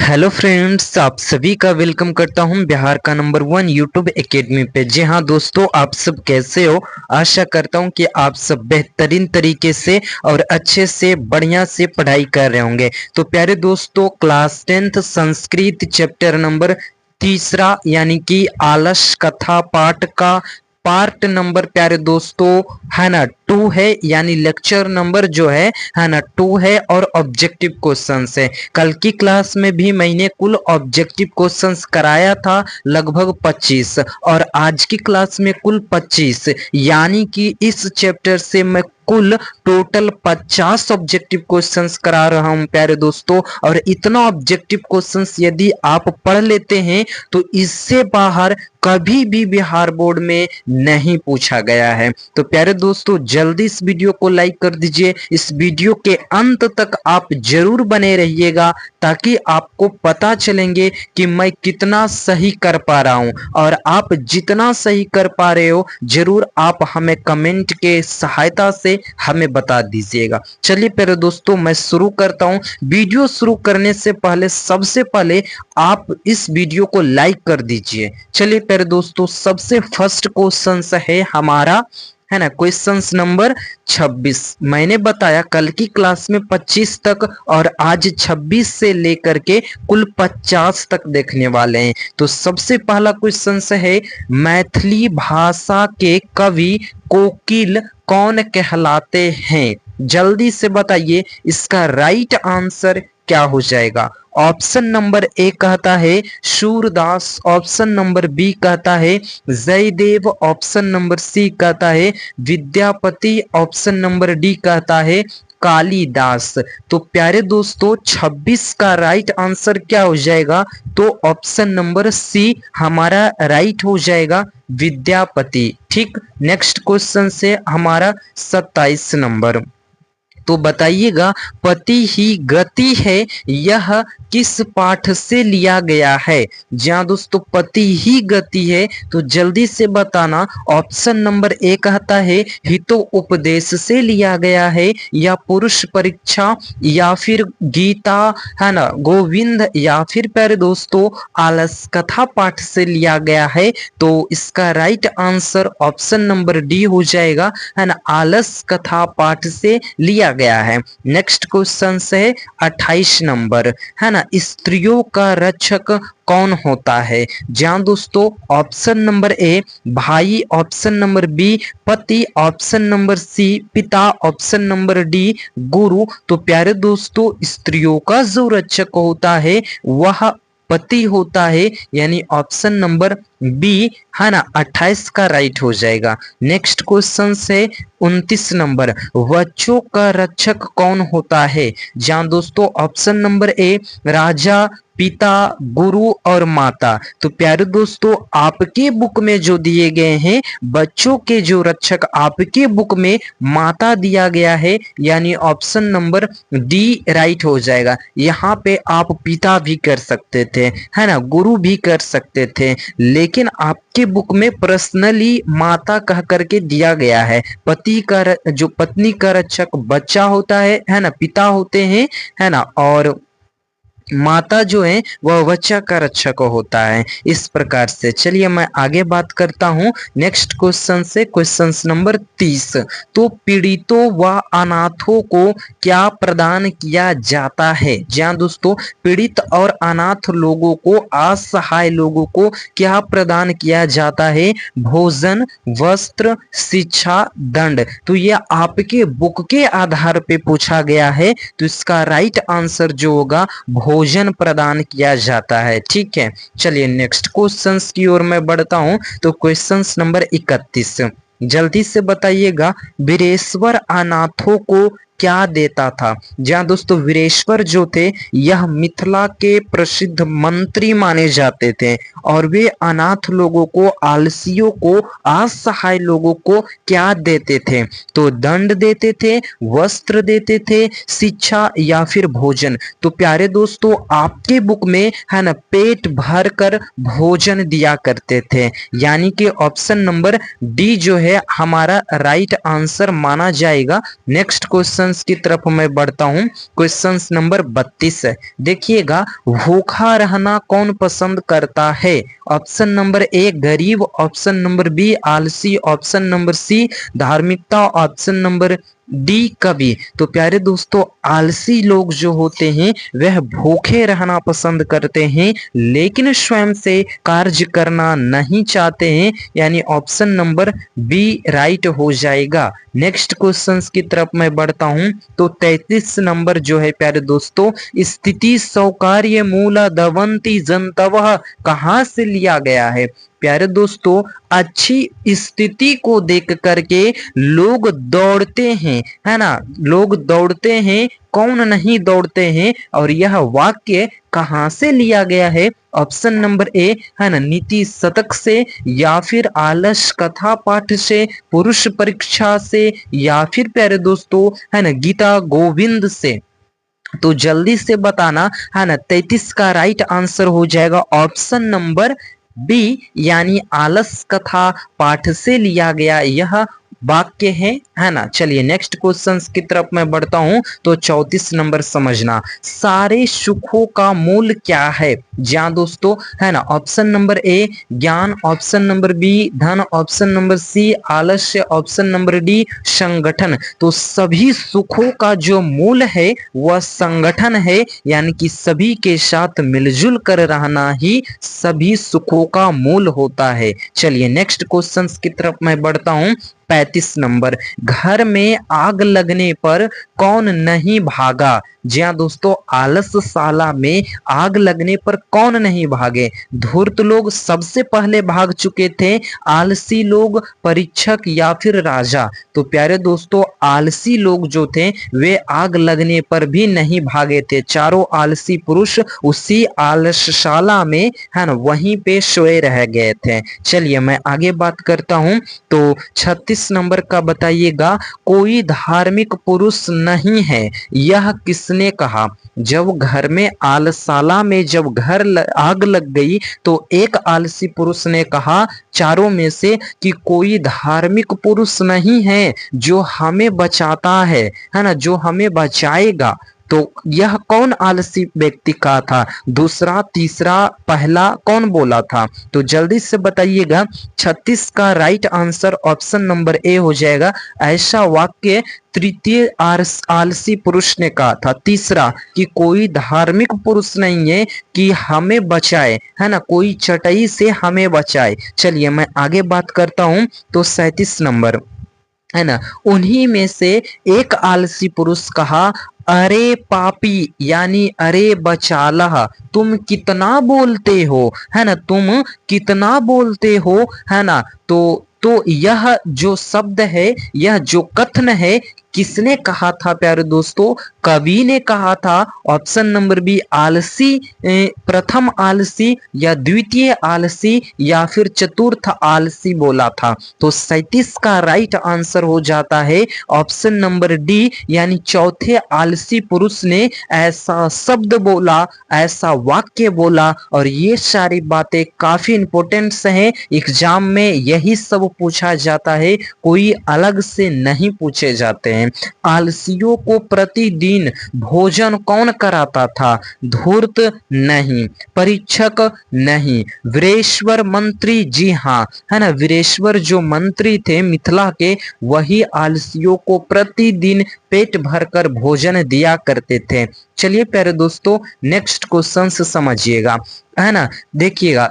Hello friends, आप सभी का वेलकम करता हूं बिहार का नंबर 1 यूट्यूब एकेडमी पे। जी हां दोस्तों, आप सब कैसे हो? आशा करता हूं कि आप सब बेहतरीन तरीके से और अच्छे से बढ़िया से पढ़ाई कर रहे होंगे। तो प्यारे दोस्तों, class 10th Sanskrit chapter number तीसरा यानी कि आलस कथा पाठ का पार्ट नंबर प्यारे दोस्तों है ना 2 है, यानी लेक्चर नंबर जो है ना 2 है और ऑब्जेक्टिव क्वेश्चंस है। कल की क्लास में भी मैंने कुल ऑब्जेक्टिव क्वेश्चंस कराया था लगभग 25 और आज की क्लास में कुल 25, यानी कि इस चैप्टर से मैं कुल टोटल 50 ऑब्जेक्टिव क्वेश्चंस करा रहा हूं प्यारे दोस्तों। और इतना ऑब्जेक्टिव क्वेश्चंस यदि आप पढ़ लेते हैं तो इससे बाहर कभी भी बिहार बोर्ड में नहीं पूछा गया है। तो प्यारे दोस्तों, जल्दी इस वीडियो को लाइक कर दीजिए। इस वीडियो के अंत तक आप जरूर बने रहिएगा ताकि आपको पता चलेंगे कि मैं कितना सही कर पा रहा हूं। और आप जितना सही कर पा रहे हो जरूर आप हमें कमेंट के सहायता से हमें बता दीजिएगा। चलिए प्यारे दोस्तों, मैं शुरू करता हूं। वीडियो शुरू करने से पहले सबसे पहले आप इस वीडियो को लाइक कर दीजिए। चलिए प्यारे दोस्तों, सबसे फर्स्ट क्वेश्चन है हमारा, है ना, क्वेश्चन नंबर 26। मैंने बताया कल की क्लास में 25 तक और आज 26 से लेकर के कुल 50 तक देखने वाले हैं। तो सबसे पहला क्वेश्चन है, मैथिली भाषा के कवि कोकिल कौन कहलाते हैं? जल्दी से बताइए, इसका राइट आंसर क्या हो जाएगा? ऑप्शन नंबर ए कहता है सूरदास, ऑप्शन नंबर बी कहता है जयदेव, ऑप्शन नंबर सी कहता है विद्यापति, ऑप्शन नंबर डी कहता है कालिदास। तो प्यारे दोस्तों, 26 का राइट आंसर क्या हो जाएगा? तो ऑप्शन नंबर सी हमारा राइट हो जाएगा, विद्यापति। ठीक, नेक्स्ट क्वेश्चन से हमारा 27 नंबर। तो बताइएगा, पति ही गति है यह किस पाठ से लिया गया है? जहां दोस्तों पति ही गति है तो जल्दी से बताना। ऑप्शन नंबर ए कहता है हितो उपदेश से लिया गया है, या पुरुष परीक्षा, या फिर गीता, है ना, गोविंद, या फिर प्यारे दोस्तों आलस कथा पाठ से लिया गया है। तो इसका right answer option number D हो जाएगा, है ना, आलस कथा पाठ से लिया गया है। नेक्स्ट क्वेश्चन है 28 नंबर, है ना, स्त्रियों का रक्षक कौन होता है? जहां दोस्तों ऑप्शन नंबर ए भाई, ऑप्शन नंबर बी पति, ऑप्शन नंबर सी पिता, ऑप्शन नंबर डी गुरु। तो प्यारे दोस्तों, स्त्रियों का जो रक्षक होता है वह पति होता है, यानी ऑप्शन नंबर बी, है ना, 28 का राइट हो जाएगा। नेक्स्ट क्वेश्चन है 29 नंबर, बच्चों का रक्षक कौन होता है? जहां दोस्तों ऑप्शन नंबर ए राजा, पिता, गुरु और माता। तो प्यारे दोस्तों, आपके बुक में जो दिए गए हैं बच्चों के जो रक्षक आपके बुक में माता दिया गया है, यानी ऑप्शन नंबर डी राइट हो जाएगा। यहाँ पे आप पिता भी कर सकते थे, है ना, गुरु भी कर सकते थे, लेकिन आपके बुक में पर्सनली माता कह करके दिया गया है। पति का जो पत्नी का रक्षक बच्चा होता है ना, पिता होते हैं, है ना, और माता जो है वह बच्चा का रक्षक होता है। इस प्रकार से चलिए मैं आगे बात करता हूं नेक्स्ट क्वेश्चन से, क्वेश्चन नंबर 30। तो पीड़ितों व अनाथों को क्या प्रदान किया जाता है? जहां दोस्तों पीड़ित और अनाथ लोगों को, असहाय लोगों को क्या प्रदान किया जाता है? भोजन, वस्त्र, शिक्षा, दंड। तो यह आपके बुक के आधार पे पूछा गया है, तो इसका राइट आंसर जो होगा भोजन प्रदान किया जाता है। ठीक है, चलिए नेक्स्ट क्वेश्चंस की ओर मैं बढ़ता हूं। तो क्वेश्चंस नंबर 31, जल्दी से बताइएगा, वीरेश्वर अनाथों को क्या देता था? जहां दोस्तों वीरेश्वर जो थे यह मिथिला के प्रसिद्ध मंत्री माने जाते थे और वे अनाथ लोगों को, आलसियों को, असहाय लोगों को क्या देते थे? तो दंड देते थे, वस्त्र देते थे, शिक्षा या फिर भोजन। तो प्यारे दोस्तों, आपके बुक में, है ना, पेट भर कर भोजन दिया करते थे, यानी कि ऑप्शन नंबर डी जो है हमारा राइट आंसर माना जाएगा। नेक्स्ट क्वेश्चन क्वेश्चंस की तरफ मैं बढ़ता हूं। क्वेश्चंस नंबर 32 है, देखिएगा। भूखा रहना कौन पसंद करता है? ऑप्शन नंबर ए गरीब, ऑप्शन नंबर बी आलसी, ऑप्शन नंबर सी धार्मिकता, ऑप्शन नंबर डी कवि। तो प्यारे दोस्तों, आलसी लोग जो होते हैं वह भूखे रहना पसंद करते हैं, लेकिन स्वयं से कार्य करना नहीं चाहते हैं, यानी ऑप्शन नंबर बी राइट हो जाएगा। नेक्स्ट क्वेश्चंस की तरफ मैं बढ़ता हूं। तो 33 नंबर जो है प्यारे दोस्तों, स्थिति सौकार्य मूला दवंती जनतवः कहां से लिया गया है? प्यारे दोस्तों, अच्छी स्थिति को देख करके लोग दौड़ते हैं, है ना। लोग दौड़ते हैं, कौन नहीं दौड़ते हैं। और यह वाक्य कहां से लिया गया है? ऑप्शन नंबर ए है ना नीति शतक से, या फिर आलस कथा पाठ से, पुरुष परीक्षा से, या फिर प्यारे दोस्तों है ना गीता गोविंद से। तो जल्दी से बताना, है ना। 33 का राइट आंसर हो जाएगा ऑप्शन नंबर बी, यानी आलस कथा पाठ से लिया गया यह वाक्य है ना। चलिए नेक्स्ट क्वेश्चन की तरफ मैं बढ़ता हूं। तो 34 नंबर समझना, सारे सुखों का मूल क्या है? जहां दोस्तों है ना, ऑप्शन नंबर ए ज्ञान, ऑप्शन नंबर बी धन, ऑप्शन नंबर सी आलस्य, ऑप्शन नंबर डी संगठन। तो सभी सुखों का जो मूल है वह संगठन है, यानी कि सभी के साथ मिलजुल कर रहना ही सभी सुखों का मूल होता है। चलिए नेक्स्ट क्वेश्चन की तरफ मैं बढ़ता हूं। 35 नंबर, घर में आग लगने पर कौन नहीं भागा? जी हाँ दोस्तों, आलसशाला में आग लगने पर कौन नहीं भागे? धूर्त लोग सबसे पहले भाग चुके थे, आलसी लोग, परीक्षक, या फिर राजा। तो प्यारे दोस्तों, आलसी लोग जो थे वे आग लगने पर भी नहीं भागे थे। चारों आलसी पुरुष उसी आलसशाला में है ना वहीं पे सोए रह गए थे। चलिए मैं आगे बात करता हूं। तो 36 नंबर का बताइएगा, कोई धार्मिक पुरुष नहीं है, यह किसने कहा? जब घर में आलसाला में जब आग लग गई तो एक आलसी पुरुष ने कहा चारों में से कि कोई धार्मिक पुरुष नहीं है जो हमें बचाता है ना, जो हमें बचाएगा। तो यह कौन आलसी व्यक्ति का था? दूसरा, तीसरा, पहला कौन बोला था? तो जल्दी से बताइएगा। 36 का राइट आंसर ऑप्शन नंबर ए हो जाएगा। ऐसा वाक्य तृतीय आलसी पुरुष ने कहा था। तीसरा कि कोई धार्मिक पुरुष नहीं है कि हमें बचाए, है ना, कोई चटाई से हमें बचाए। चलिए मैं आगे बात करता हूं। तो 37 नंबर है ना, उन्हीं में से एक आलसी पुरुष कहा, अरे पापी, यानी अरे बचाला, तुम कितना बोलते हो, है ना, तुम कितना बोलते हो, है ना। तो यह जो शब्द है, यह जो कथन है, किसने कहा था प्यारे दोस्तों? कवि ने कहा था। ऑप्शन नंबर बी आलसी, प्रथम आलसी, या द्वितीय आलसी, या फिर चतुर्थ आलसी बोला था। तो 37 का राइट आंसर हो जाता है ऑप्शन नंबर डी, यानी चौथे आलसी पुरुष ने ऐसा शब्द बोला, ऐसा वाक्य बोला। और ये सारी बातें काफी इंपॉर्टेंट हैं, एग्जाम में यही सब पूछा जाता है, कोई अलग से नहीं पूछे जाते हैं। आलसियों को प्रतिदिन भोजन कौन कराता था? धूर्त नहीं, परीक्षक नहीं, वीरेश्वर मंत्री, जी हाँ, है ना, वीरेश्वर जो मंत्री थे मिथिला के, वही आलसियों को प्रतिदिन पेट भरकर भोजन दिया करते थे। चलिए प्यारे दोस्तों, नेक्स्ट क्वेश्चन समझिएगा, है ना। देखिएगा,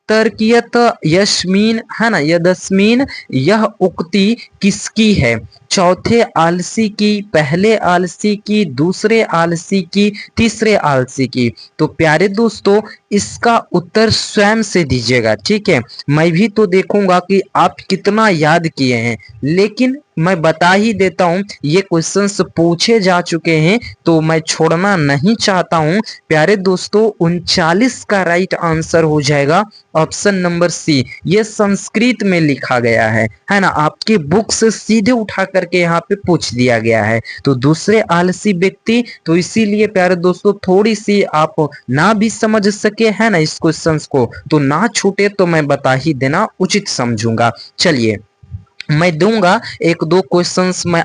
तरकियत यस्मीन, है ना, यदस्मीन, यह उक्ति किसकी है? चौथे आलसी की, पहले आलसी की, दूसरे आलसी की, तीसरे आलसी की? तो प्यारे दोस्तों, इसका उत्तर स्वयं से दीजिएगा, ठीक है। मैं भी तो देखूंगा कि आप कितना याद किए हैं, लेकिन मैं बता ही देता हूं, ये क्वेश्चंस पूछे जा चुके हैं तो मैं छोड़ना नहीं चाहता हूं। प्यारे दोस्तों, 39 का राइट आंसर हो जाएगा ऑप्शन नंबर सी। ये संस्कृत में लिखा गया है ना, आपके बुक से सीधे उठा करके यहाँ पे पूछ दिया गया है। तो दूसरे आलसी व्यक्ति, तो इसीलिए प्यारे दोस्तों, थोड़ी सी आप ना भी समझ सके, है ना, इस क्वेश्चंस को, तो ना छूटे तो मैं बता ही देना उचित समझूंगा। चलिए मैं दूंगा एक दो क्वेश्चंस, मैं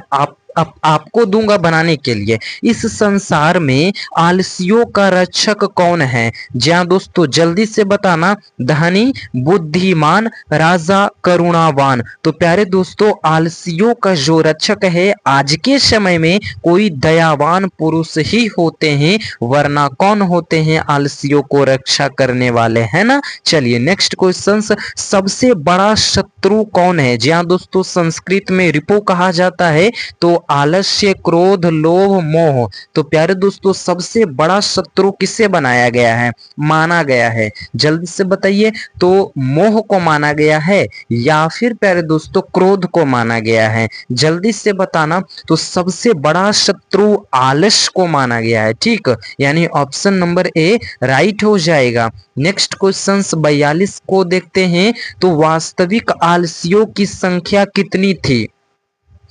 आपको दूंगा बनाने के लिए। इस संसार में आलसियों का रक्षक कौन है? जी हाँ दोस्तों, जल्दी से बताना। धनी, बुद्धिमान, राजा, करुणावान। तो प्यारे दोस्तों, आलसियों का जो रक्षक है आज के समय में कोई दयावान पुरुष ही होते हैं, वरना कौन होते हैं आलसियों को रक्षा करने वाले, है ना। चलिए नेक्स्ट क्वेश्चन, सबसे बड़ा शत्रु कौन है? जी हाँ दोस्तों, संस्कृत में रिपो कहा जाता है। तो आलस्य, क्रोध, लोभ, मोह। तो प्यारे दोस्तों, सबसे बड़ा शत्रु किसे बनाया गया है, माना गया है? जल्दी से बताइए। तो मोह को माना गया है या फिर प्यारे दोस्तों क्रोध को माना गया है? जल्दी से बताना। तो सबसे बड़ा शत्रु आलस्य को माना गया है, ठीक। यानी ऑप्शन नंबर ए राइट हो जाएगा। नेक्स्ट क्वेश्चन 42 को देखते हैं। तो वास्तविक आलसियों की संख्या कितनी थी,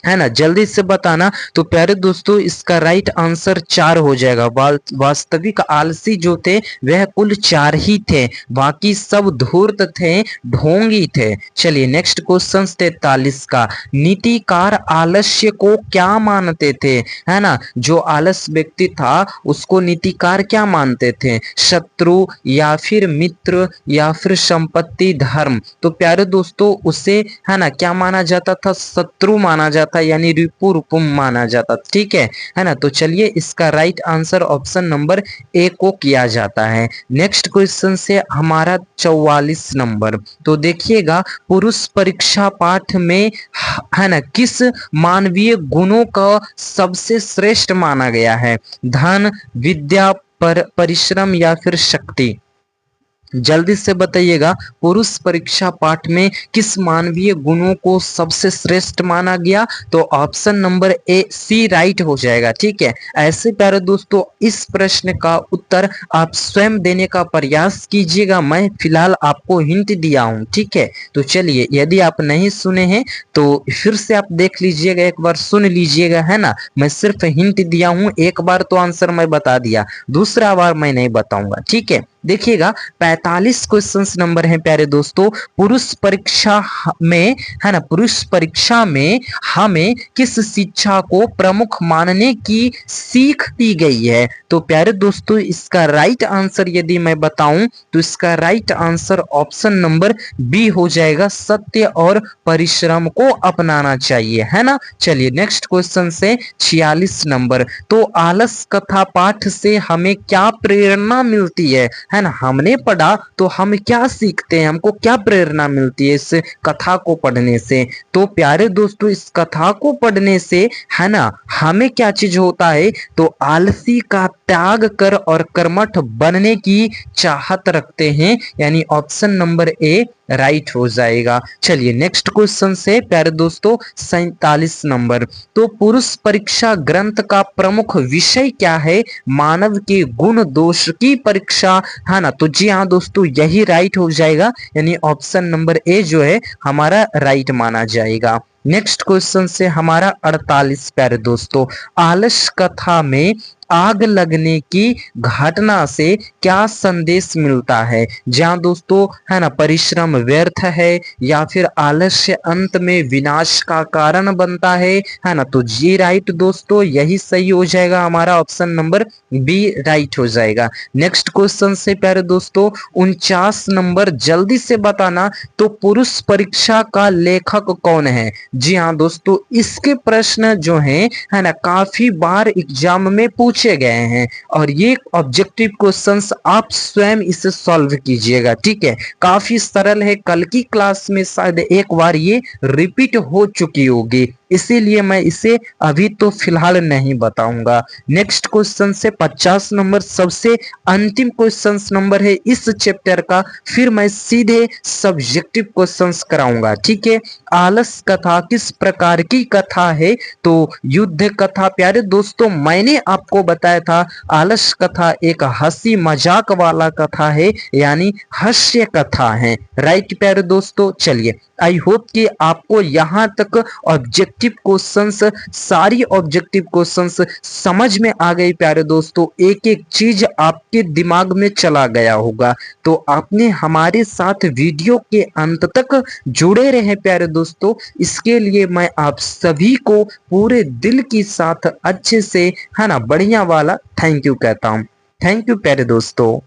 है ना, जल्दी से बताना। तो प्यारे दोस्तों, इसका राइट आंसर 4 हो जाएगा। वास्तविक आलसी जो थे वह कुल 4 ही थे, बाकी सब धूर्त थे, ढोंगी थे। चलिए नेक्स्ट क्वेश्चन 43 का, नीतिकार आलस्य को क्या मानते थे, है ना। जो आलस व्यक्ति था उसको नीतिकार क्या मानते थे? शत्रु या फिर मित्र या फिर संपत्ति, धर्म। तो प्यारे दोस्तों, उसे है ना क्या माना जाता था? शत्रु माना जाता था, यानी रिपु रूपम माना जाता, ठीक है ना। तो चलिए इसका राइट आंसर ऑप्शन नंबर ए को किया जाता है। नेक्स्ट क्वेश्चन से हमारा 44 नंबर। तो देखिएगा, पुरुष परीक्षा पाठ में है ना किस मानवीय गुणों का सबसे श्रेष्ठ माना गया है? धन, विद्या, परिश्रम या फिर शक्ति? जल्दी से बताइएगा, पुरुष परीक्षा पाठ में किस मानवीय गुणों को सबसे श्रेष्ठ माना गया? तो option number A C right हो जाएगा, ठीक है। ऐसे प्यारे दोस्तों, इस प्रश्न का उत्तर आप स्वयं देने का प्रयास कीजिएगा। मैं फिलहाल आपको हिंट दिया हूं, ठीक है। तो चलिए, यदि आप नहीं सुने हैं तो फिर से आप देख लीजिएगा, एक बार सुन लीजिएगा, है ना। मैं सिर्फ हिंट दिया हूं, एक बार तो आंसर मैं बता दिया, दूसरा बार मैं नहीं बताऊंगा, ठीक है। देखिएगा, 45 क्वेश्चन नंबर है प्यारे दोस्तों। पुरुष परीक्षा में, है ना, पुरुष परीक्षा में हमें किस शिक्षा को प्रमुख मानने की सीख दी गई है? तो प्यारे दोस्तों, इसका राइट आंसर यदि मैं बताऊं तो इसका right answer option number B हो जाएगा, सत्य और परिश्रम को अपनाना चाहिए, है ना। चलिए नेक्स्ट क्वेश्चन से 46 नंबर। तो आलस कथा पाठ से हमें क्या प्रेरणा मिलती है ना। हमने पढ़ा तो हम क्या सीखते हैं, हमको क्या प्रेरणा मिलती है इस कथा को पढ़ने से? तो प्यारे दोस्तों, इस कथा को पढ़ने से, है ना, हमें क्या चीज होता है? तो आलसी का त्याग कर और कर्मठ बनने की चाहत रखते हैं, यानी ऑप्शन नंबर ए राइट हो जाएगा। चलिए नेक्स्ट क्वेश्चन से प्यारे दोस्तों 47 नंबर। तो पुरुष परीक्षा ग्रंथ का प्रमुख विषय क्या है? मानव के गुण दोष की परीक्षा, है ना। तो जी हाँ दोस्तों, यही राइट हो जाएगा, यानी ऑप्शन नंबर ए जो है हमारा राइट माना जाएगा। नेक्स्ट क्वेश्चन से हमारा 48 प्यारे दोस्तों, आलस कथा में आग लगने की घटना से क्या संदेश मिलता है? जहां दोस्तों, है ना, परिश्रम व्यर्थ है या फिर आलस्य अंत में विनाश का कारण बनता है ना। तो जी राइट दोस्तों, यही सही हो जाएगा, हमारा ऑप्शन नंबर बी राइट हो जाएगा। नेक्स्ट क्वेश्चन से प्यारे दोस्तों 49 नंबर, जल्दी से बताना। तो पुरुष परीक्षा का लेखक कौन है? जी हाँ दोस्तों, इसके प्रश्न जो है ना, काफी बार एग्जाम में पूछे गए हैं और ये ऑब्जेक्टिव क्वेश्चंस आप स्वयं इसे सॉल्व कीजिएगा, ठीक है। काफी सरल है, कल की क्लास में शायद एक बार ये रिपीट हो चुकी होगी, इसीलिए मैं इसे अभी तो फिलहाल नहीं बताऊंगा। नेक्स्ट क्वेश्चन से 50 नंबर, सबसे अंतिम क्वेश्चन नंबर है इस चैप्टर का, फिर मैं सीधे सब्जेक्टिव क्वेश्चंस कराऊंगा, ठीक है। आलस कथा किस प्रकार की कथा है? तो युद्ध कथा। प्यारे दोस्तों, मैंने आपको बताया था आलस कथा एक हंसी मजाक वाला कथा है, यानी हास्य कथा है, राइट प्यारे दोस्तों। चलिए, आई होप कि आपको यहां तक ऑब्जेक्टिव ऑब्जेक्टिव क्वेश्चंस, सारी ऑब्जेक्टिव क्वेश्चंस समझ में आ गई प्यारे दोस्तों, एक एक चीज आपके दिमाग में चला गया होगा। तो आपने हमारे साथ वीडियो के अंत तक जुड़े रहे प्यारे दोस्तों, इसके लिए मैं आप सभी को पूरे दिल के साथ अच्छे से, है ना, बढ़िया वाला थैंक यू कहता हूँ। थैंक यू प्यारे दोस्तों।